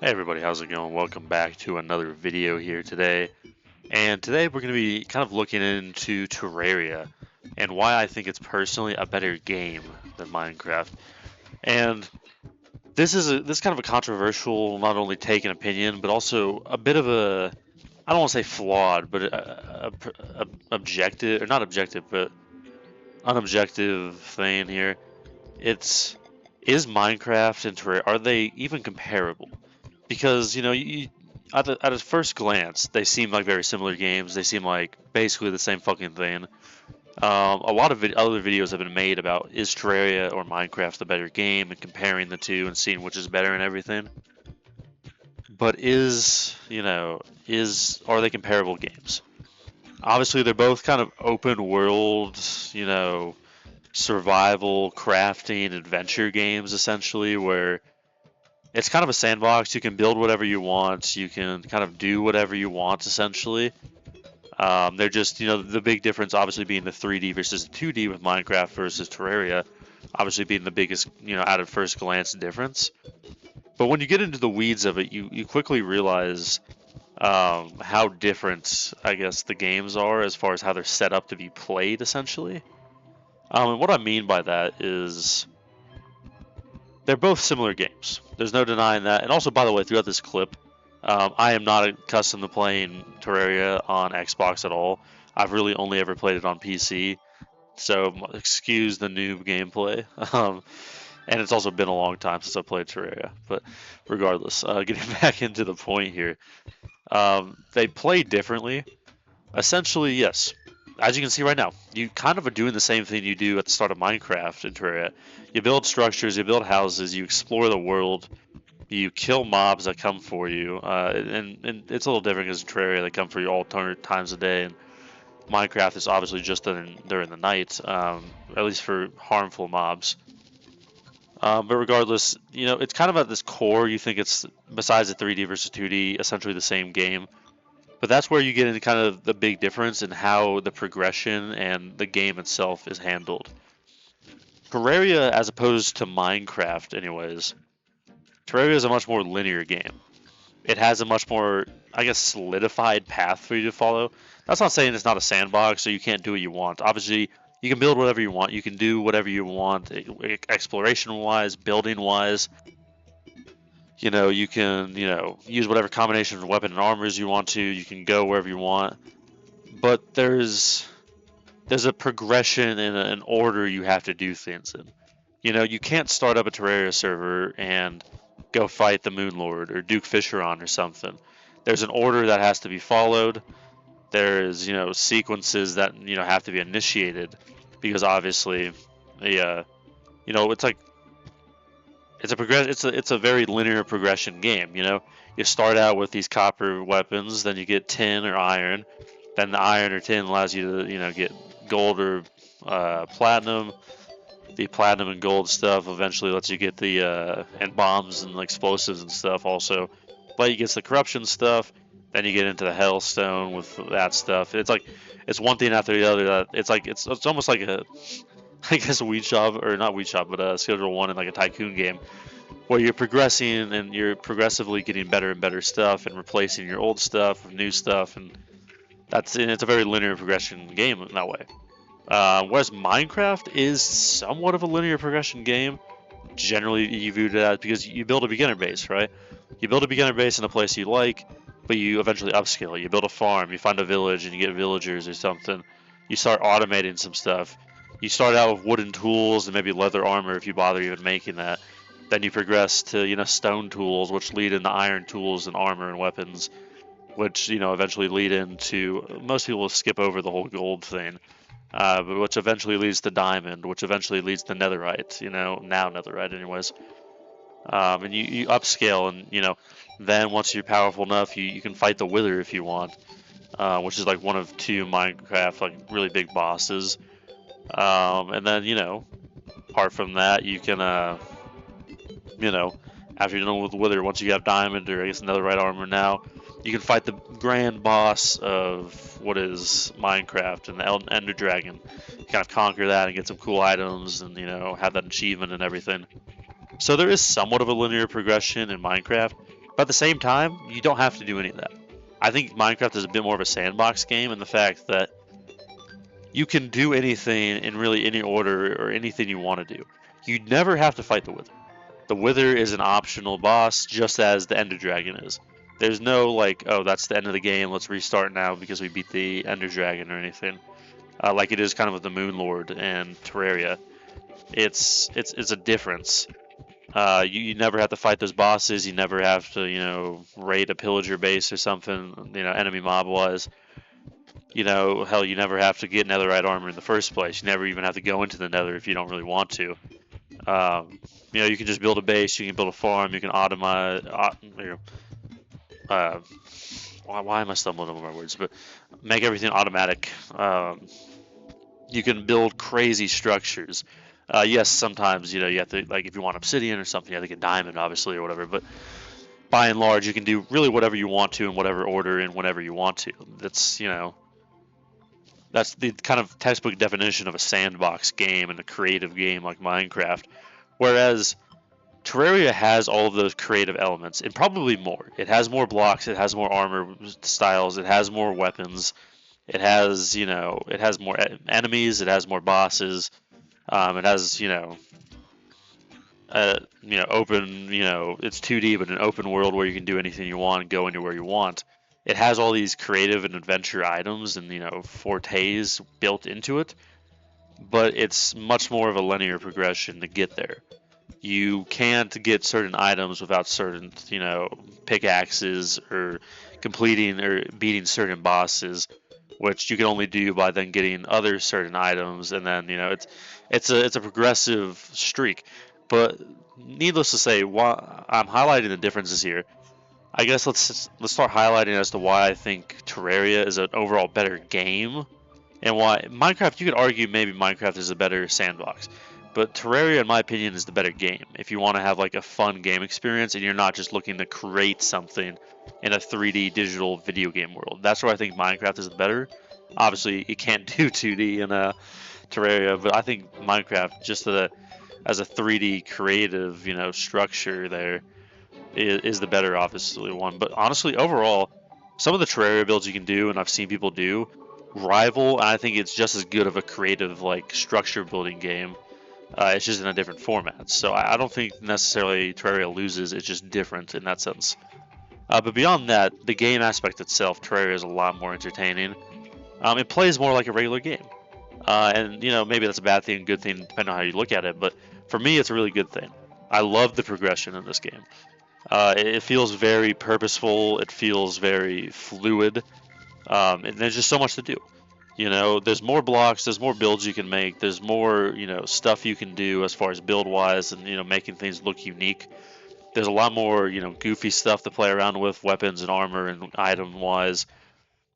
Hey everybody, how's it going? Welcome back to another video here today. And today we're going to be kind of looking into Terraria and why I think it's personally a better game than Minecraft. And this is kind of a controversial, not only take and opinion, but also a bit of a, I don't want to say flawed, but a objective, or not objective, but unobjective thing here. It's, is Minecraft and Terraria, are they even comparable? Because at a first glance they seem like very similar games. They seem like basically the same fucking thing. A lot of other videos have been made about is Terraria or Minecraft the better game and comparing the two and seeing which is better and everything. But is are they comparable games? Obviously, they're both kind of open world, survival, crafting, adventure games essentially, where it's kind of a sandbox. You can build whatever you want. You can kind of do whatever you want, essentially. They're just, the big difference obviously being the 3D versus the 2D with Minecraft versus Terraria, obviously being the biggest, at a first glance difference. But when you get into the weeds of it, you quickly realize how different, I guess, the games are as far as how they're set up to be played, essentially. And what I mean by that is they're both similar games. There's no denying that. And also, by the way, throughout this clip, I am not accustomed to playing Terraria on Xbox at all. I've really only ever played it on PC, so excuse the noob gameplay. And it's also been a long time since I played Terraria. But regardless, getting back into the point here, they play differently. Essentially, yes. As you can see right now, you kind of are doing the same thing you do at the start of Minecraft in Terraria. You build structures, you build houses, you explore the world, you kill mobs that come for you, and it's a little different because in Terraria they come for you all times a day, and Minecraft is obviously just during the night, at least for harmful mobs. But regardless, it's kind of at this core. You think it's besides the 3D versus 2D, essentially the same game. But that's where you get into kind of the big difference in how the progression and the game itself is handled. Terraria, as opposed to Minecraft, anyways, Terraria is a much more linear game. It has a much more, I guess, solidified path for you to follow. That's not saying it's not a sandbox, so you can't do what you want. Obviously, you can build whatever you want. You can do whatever you want, exploration-wise, building-wise. You can, use whatever combination of weapon and armors you want to. You can go wherever you want. But there's a progression and an order you have to do things in. You can't start up a Terraria server and go fight the Moon Lord or Duke Fisheron or something. There's an order that has to be followed. There's sequences that have to be initiated because obviously it's like it's a very linear progression game. You start out with these copper weapons, then you get tin or iron, then the iron or tin allows you to get gold or platinum. The platinum and gold stuff eventually lets you get the and bombs and explosives and stuff also. But you get the corruption stuff. Then you get into the hellstone with that stuff. It's like it's one thing after the other. It's like it's almost like a I guess a weed shop or not weed shop, but a Schedule One in like a tycoon game where you're progressing and you're progressively getting better and better stuff and replacing your old stuff with new stuff, and it's a very linear progression game in that way. Whereas Minecraft is somewhat of a linear progression game. Generally, you view it as because you build a beginner base, right? You build a beginner base in a place you like, but you eventually upscale. You build a farm, you find a village, and you get villagers or something. You start automating some stuff. You start out with wooden tools and maybe leather armor if you bother even making that. Then you progress to stone tools, which lead into iron tools and armor and weapons, which eventually lead into most people skip over the whole gold thing, but which eventually leads to diamond, which eventually leads to netherite. Now netherite, anyways. And you upscale, and then once you're powerful enough, you can fight the Wither if you want, which is like one of two Minecraft like really big bosses. And then apart from that, you can you know, after you're done with Wither, once you have Diamond or I guess netherite armor now, you can fight the grand boss of what is Minecraft and the Ender Dragon. You kind of conquer that and get some cool items and have that achievement and everything. So there is somewhat of a linear progression in Minecraft, But at the same time, you don't have to do any of that. I think Minecraft is a bit more of a sandbox game in the fact that you can do anything in really any order or anything you want to do. You never have to fight the Wither. The Wither is an optional boss, just as the Ender Dragon is. There's no like, oh, that's the end of the game. Let's restart now because we beat the Ender Dragon or anything. Like it is kind of with the Moon Lord and Terraria. It's a difference. You never have to fight those bosses. You never have to raid a pillager base or something. Enemy mob wise. Hell, you never have to get netherite armor in the first place. You never even have to go into the nether if you don't really want to. You can just build a base, you can build a farm, you can automate. Uh, why am I stumbling over my words? But make everything automatic. You can build crazy structures. Yes, sometimes you have to, like, if you want obsidian or something, you have to get diamond, obviously, or whatever. But by and large, you can do really whatever you want to in whatever order and whenever you want to. That's the kind of textbook definition of a sandbox game and a creative game like Minecraft. Whereas Terraria has all of those creative elements and probably more. It has more blocks, it has more armor styles, it has more weapons, it has, it has more enemies, it has more bosses, it has, open, it's 2D, but an open world where you can do anything you want, go anywhere you want. It has all these creative and adventure items and, fortes built into it, but it's much more of a linear progression to get there. You can't get certain items without certain, pickaxes or completing or beating certain bosses, which you can only do by then getting other certain items, and then it's a progressive streak. But needless to say, why I'm highlighting the differences here. I guess let's start highlighting as to why I think Terraria is an overall better game, and why Minecraft. You could argue maybe Minecraft is a better sandbox, but Terraria, in my opinion, is the better game. If you want to have like a fun game experience and you're not just looking to create something in a 3D digital video game world, that's where I think Minecraft is better. Obviously, you can't do 2D in a Terraria, but I think Minecraft, just as a 3D creative, structure there, is the better, obviously, one. But honestly, overall, some of the Terraria builds you can do, and I've seen people do, rival. And I think it's just as good of a creative, like, structure building game. It's just in a different format. So I don't think necessarily Terraria loses. It's just different in that sense. But beyond that, the game aspect itself, Terraria is a lot more entertaining. It plays more like a regular game. And maybe that's a bad thing, good thing, depending on how you look at it. But for me, it's a really good thing. I love the progression in this game. It feels very purposeful. It feels very fluid. And there's just so much to do. There's more blocks, there's more builds you can make, there's more, stuff you can do as far as build wise and, making things look unique. There's a lot more, goofy stuff to play around with, weapons and armor and item wise.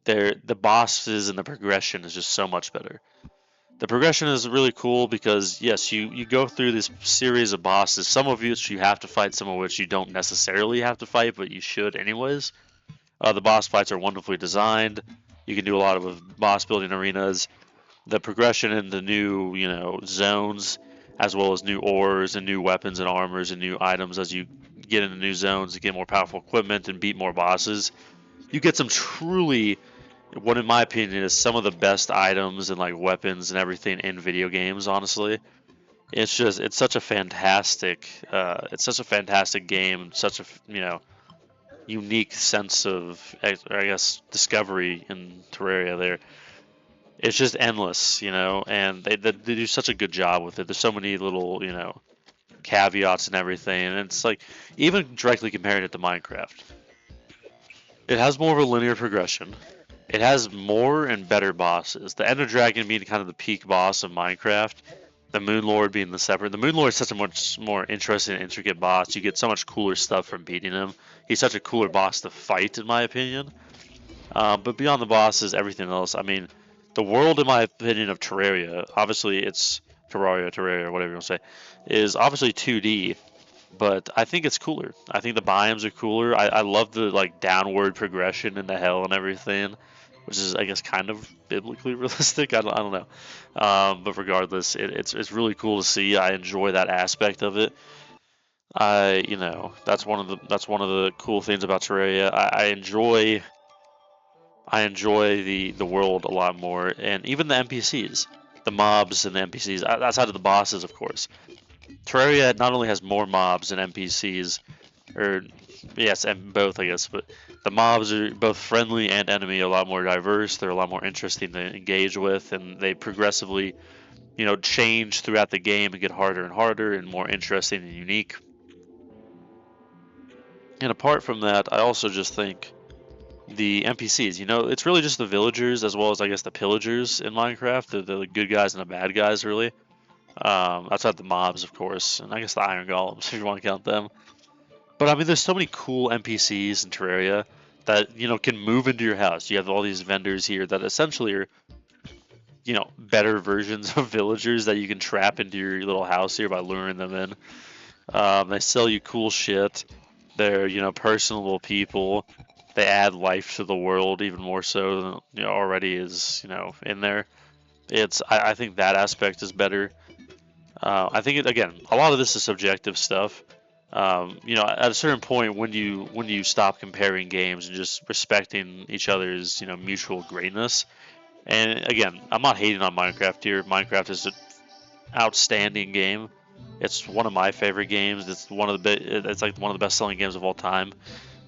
The bosses and the progression is just so much better. The progression is really cool because, yes, you go through this series of bosses, some of which you have to fight, some of which you don't necessarily have to fight, but you should anyways. The boss fights are wonderfully designed. You can do a lot of boss building arenas. The progression in the new, zones, as well as new ores and new weapons and armors and new items as you get into new zones to get more powerful equipment and beat more bosses. You get some truly, what in my opinion is some of the best items and like weapons and everything in video games. Honestly, it's such a fantastic, game, such a unique sense of, I guess, discovery in Terraria there. It's just endless, and they do such a good job with it. There's so many little, caveats and everything, and it's like, even directly comparing it to Minecraft, it has more of a linear progression. It has more and better bosses. The Ender Dragon being kind of the peak boss of Minecraft, the Moon Lord being the separate. The Moon Lord is such a much more interesting and intricate boss. You get so much cooler stuff from beating him. He's such a cooler boss to fight, in my opinion. But beyond the bosses, everything else, I mean, the world, in my opinion, of Terraria, obviously it's Terraria, whatever you want to say, is obviously 2D, but I think it's cooler. I think the biomes are cooler. I love the like downward progression into hell and everything, which is, I guess, kind of biblically realistic. I don't know, but regardless, it's really cool to see. I enjoy that aspect of it. that's one of the cool things about Terraria. I enjoy the world a lot more, and even the NPCs, the mobs and the NPCs outside of the bosses, of course. Terraria not only has more mobs and NPCs, or yes, and both I guess, but the mobs are both friendly and enemy, a lot more diverse. They're a lot more interesting to engage with, and they progressively, change throughout the game and get harder and harder and more interesting and unique. And apart from that, I also just think the NPCs, it's really just the villagers as well as I guess the pillagers in Minecraft, the good guys and the bad guys, really. Outside the mobs, of course, and I guess the iron golems if you want to count them. But I mean, there's so many cool NPCs in Terraria that can move into your house. You have all these vendors here that essentially are better versions of villagers that you can trap into your little house here by luring them in. They sell you cool shit. They're personable people. They add life to the world even more so than already is in there. I think that aspect is better. I think again, a lot of this is subjective stuff. At a certain point, when you stop comparing games and just respecting each other's mutual greatness. And again, I'm not hating on Minecraft here. Minecraft is an outstanding game. It's one of my favorite games. It's like one of the best selling games of all time.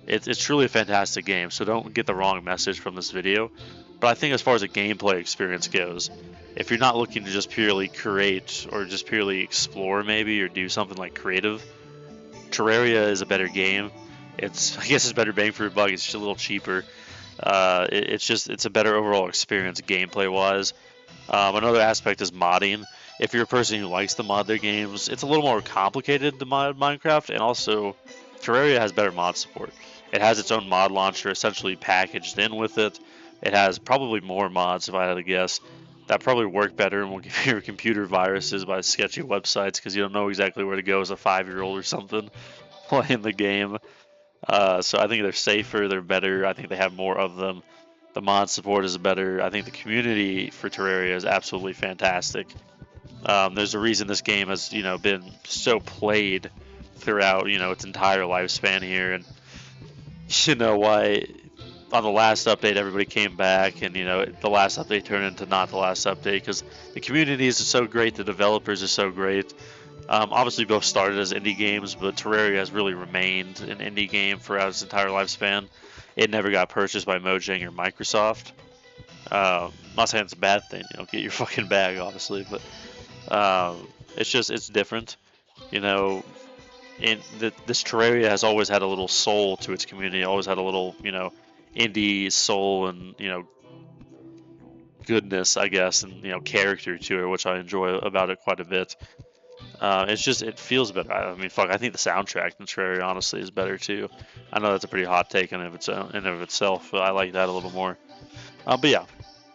It's truly a fantastic game. So don't get the wrong message from this video. But I think as far as a gameplay experience goes, if you're not looking to just purely create or just purely explore maybe or do something like creative, Terraria is a better game. I guess it's better bang for your buck. It's just a little cheaper. It's a better overall experience gameplay wise. Another aspect is modding. If you're a person who likes to mod their games, it's a little more complicated to mod Minecraft, and also Terraria has better mod support. It has its own mod launcher essentially packaged in with it. It has probably more mods, if I had to guess, that probably work better and will give your computer viruses by sketchy websites because you don't know exactly where to go as a 5-year-old or something playing the game. So I think they're safer, they're better. I think they have more of them. The mod support is better. I think the community for Terraria is absolutely fantastic. There's a reason this game has, been so played throughout, its entire lifespan here, and why on the last update everybody came back, and the last update turned into not the last update because the community is so great, the developers are so great. Obviously, both started as indie games, but Terraria has really remained an indie game throughout its entire lifespan. It never got purchased by Mojang or Microsoft. I'm not saying it's a bad thing, get your fucking bag, obviously, but it's different. You know, this Terraria has always had a little soul to its community, always had a little, indie soul and, goodness, I guess, and, character to it, which I enjoy about it quite a bit. It feels better. I mean, fuck, I think the soundtrack in Terraria honestly is better too. I know that's a pretty hot take in and of itself, but I like that a little more. But yeah,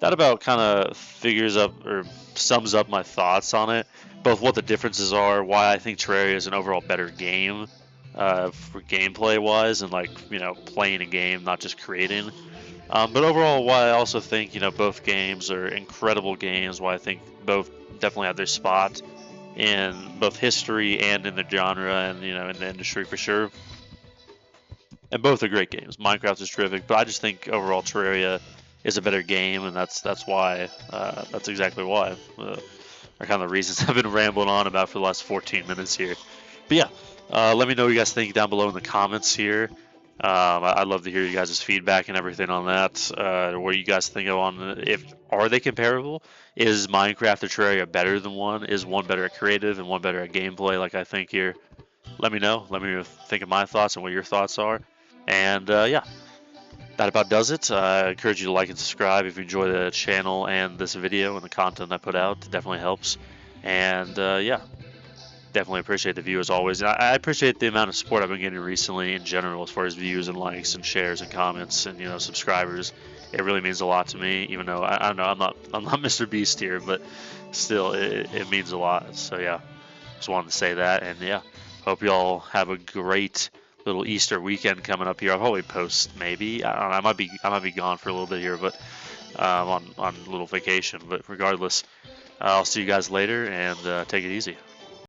that about kind of figures up or sums up my thoughts on it, both what the differences are, why I think Terraria is an overall better game for gameplay wise, and like playing a game, not just creating. But overall, why I also think both games are incredible games. Why I think both definitely have their spot in both history and in the genre and in the industry for sure. And both are great games. Minecraft is terrific, but I just think overall Terraria is a better game, and that's why. That's exactly why. Are kind of the reasons I've been rambling on about for the last 14 minutes here. But yeah, let me know what you guys think down below in the comments here. I'd love to hear you guys' feedback and everything on that. What you guys think on are they comparable? Is Minecraft or Terraria better than one? Is one better at creative and one better at gameplay? Like I think here. Let me know. Let me think of my thoughts and what your thoughts are. And yeah, that about does it. I encourage you to like and subscribe if you enjoy the channel and this video and the content I put out. It definitely helps. And yeah, definitely appreciate the view as always. And I appreciate the amount of support I've been getting recently in general as far as views and likes and shares and comments and subscribers. It really means a lot to me, even though I don't know I'm not Mr. Beast here, but still it means a lot. So yeah, just wanted to say that. And yeah, hope you all have a great little Easter weekend coming up here. I'll probably post maybe. I don't know. I might be gone for a little bit here, but on a little vacation. But regardless, I'll see you guys later and take it easy.